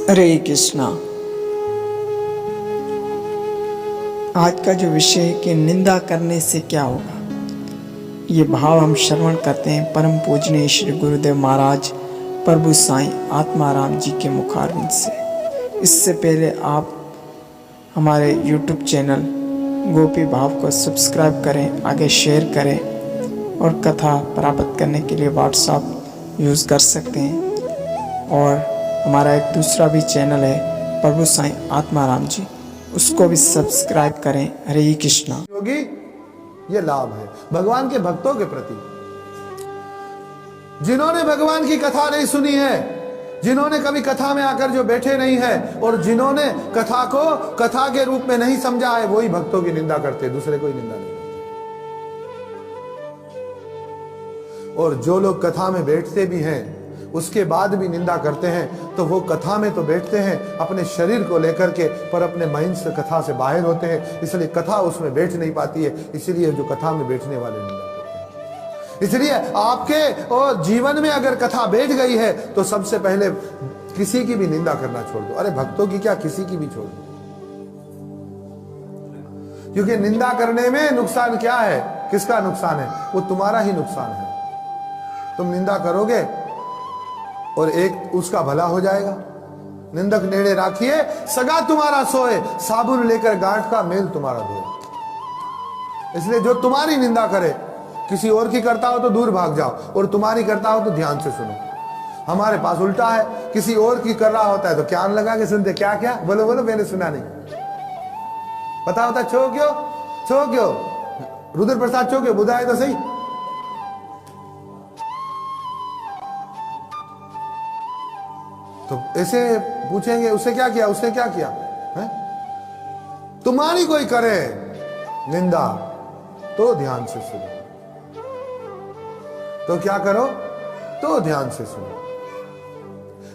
हरे कृष्णा। आज का जो विषय है कि निंदा करने से क्या होगा, ये भाव हम श्रवण करते हैं परम पूजनीय श्री गुरुदेव महाराज प्रभु साईं आत्माराम जी के मुखारविंद से। इससे पहले आप हमारे YouTube चैनल गोपी भाव को सब्सक्राइब करें, आगे शेयर करें और कथा प्राप्त करने के लिए व्हाट्सएप यूज़ कर सकते हैं। और हमारा एक दूसरा भी चैनल है प्रभु साईं आत्माराम जी, उसको भी सब्सक्राइब करें। हरे कृष्णा। योगी ये लाभ है भगवान के भक्तों के प्रति। जिन्होंने भगवान की कथा नहीं सुनी है, जिन्होंने कभी कथा में आकर जो बैठे नहीं है और जिन्होंने कथा को कथा के रूप में नहीं समझा है, वही भक्तों की निंदा करते, दूसरे कोई निंदा नहीं करते। और जो लोग कथा में बैठते भी हैं उसके बाद भी निंदा करते हैं, तो वो कथा में तो बैठते हैं अपने शरीर को लेकर के, पर अपने माइंड से कथा से बाहर होते हैं, इसलिए कथा उसमें बैठ नहीं पाती है। इसलिए जो कथा में बैठने वाले निंदा करते हैं। इसलिए आपके और जीवन में अगर कथा बैठ गई है तो सबसे पहले किसी की भी निंदा करना छोड़ दो। अरे भक्तों की क्या, किसी की भी छोड़ दो, क्योंकि निंदा करने में नुकसान क्या है, किसका नुकसान है? वो तुम्हारा ही नुकसान है। तुम निंदा करोगे और एक उसका भला हो जाएगा। निंदक नेड़े राखिए सगा तुम्हारा सोए, साबुन लेकर गांठ का मेल तुम्हारा धोए। इसलिए जो तुम्हारी निंदा करे, किसी और की करता हो तो दूर भाग जाओ, और तुम्हारी करता हो तो ध्यान से सुनो। हमारे पास उल्टा है, किसी और की कर रहा होता है तो कान लगा के सुनते, क्या क्या बोलो बोलो, मैंने सुना नहीं। पता होता छो क्यों रुद्र प्रसाद छो क्यों बुधाए तो सही। तो ऐसे पूछेंगे उससे क्या किया, उसने क्या किया है? तुम्हारी कोई करे निंदा तो ध्यान से सुनो, तो क्या करो, तो ध्यान से सुनो।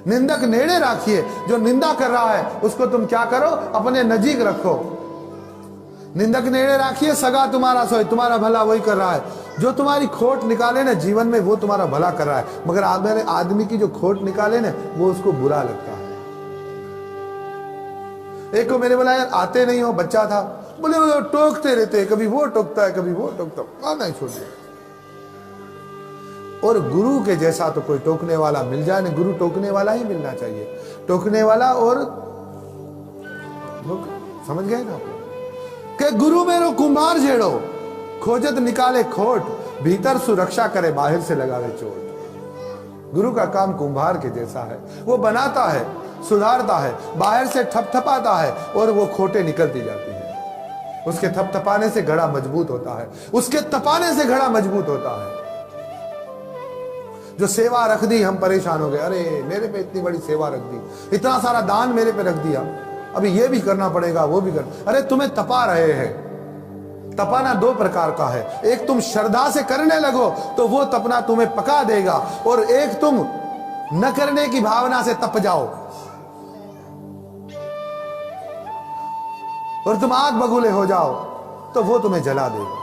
निंदक नेड़े राखिए, जो निंदा कर रहा है उसको तुम क्या करो, अपने नजीक रखो। निंदक नेड़े राखिए सगा तुम्हारा सोए, तुम्हारा भला वही कर रहा है। जो तुम्हारी खोट निकाले ना जीवन में, वो तुम्हारा भला कर रहा है, मगर आदमी की जो खोट निकाले ना, वो उसको बुरा लगता है। एक को मैंने बोला, यार आते नहीं हो, बच्चा था, बोले वो टोकते रहते, कभी वो टोकता है कभी वो टोकता, आना ही छोड़ दिया। और गुरु के जैसा तो कोई टोकने वाला मिल जाए ना, गुरु टोकने वाला ही मिलना चाहिए। टोकने वाला और समझ गए ना कि गुरु मेरो कुम्हार जेड़ो, खोजत निकाले खोट, भीतर सुरक्षा करे बाहर से लगावे चोट। गुरु का काम कुम्हार के जैसा है, वो बनाता है, सुधारता है, बाहर से थपथपाता है और वो खोटे निकलती जाती है। उसके थपथपाने से घड़ा मजबूत होता है, उसके तपाने से घड़ा मजबूत होता है। जो सेवा रख दी, हम परेशान हो गए, अरे मेरे पे इतनी बड़ी सेवा रख दी, इतना सारा दान मेरे पे रख दिया, अभी ये भी करना पड़ेगा वो भी करना। अरे तुम्हें तपा रहे हैं। तपाना दो प्रकार का है, एक तुम श्रद्धा से करने लगो तो वो तपना तुम्हें पका देगा, और एक तुम न करने की भावना से तप जाओ और तुम आग बगुले हो जाओ तो वो तुम्हें जला देगा।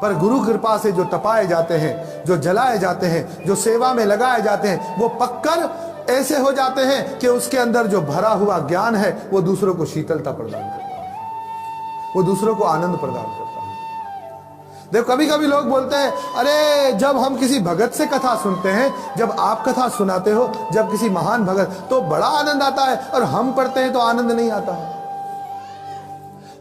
पर गुरु कृपा से जो तपाए जाते हैं, जो जलाए जाते हैं, जो सेवा में लगाए जाते हैं, वो पककर ऐसे हो जाते हैं कि उसके अंदर जो भरा हुआ ज्ञान है वो दूसरों को शीतलता प्रदान करता है, वो दूसरों को आनंद प्रदान करता है। देखो कभी कभी लोग बोलते हैं, अरे जब हम किसी भगत से कथा सुनते हैं, जब आप कथा सुनाते हो, जब किसी महान भगत, तो बड़ा आनंद आता है, और हम पढ़ते हैं तो आनंद नहीं आता है।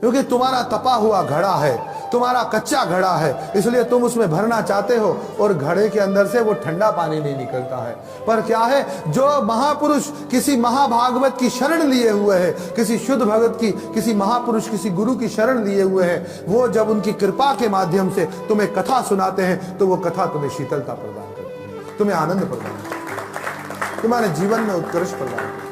क्योंकि तुम्हारा तपा हुआ घड़ा है, तुम्हारा कच्चा घड़ा है, इसलिए तुम उसमें भरना चाहते हो और घड़े के अंदर से वो ठंडा पानी नहीं निकलता है। पर क्या है, जो महापुरुष किसी महाभागवत की शरण लिए हुए हैं, किसी शुद्ध भगत की, किसी महापुरुष, किसी गुरु की शरण लिए हुए हैं, वो जब उनकी कृपा के माध्यम से तुम्हें कथा सुनाते हैं तो वो कथा तुम्हें शीतलता प्रदान करती है, तुम्हें आनंद प्रदान करती है, तुम्हारे जीवन में उत्कृष्ट प्रदान करती है।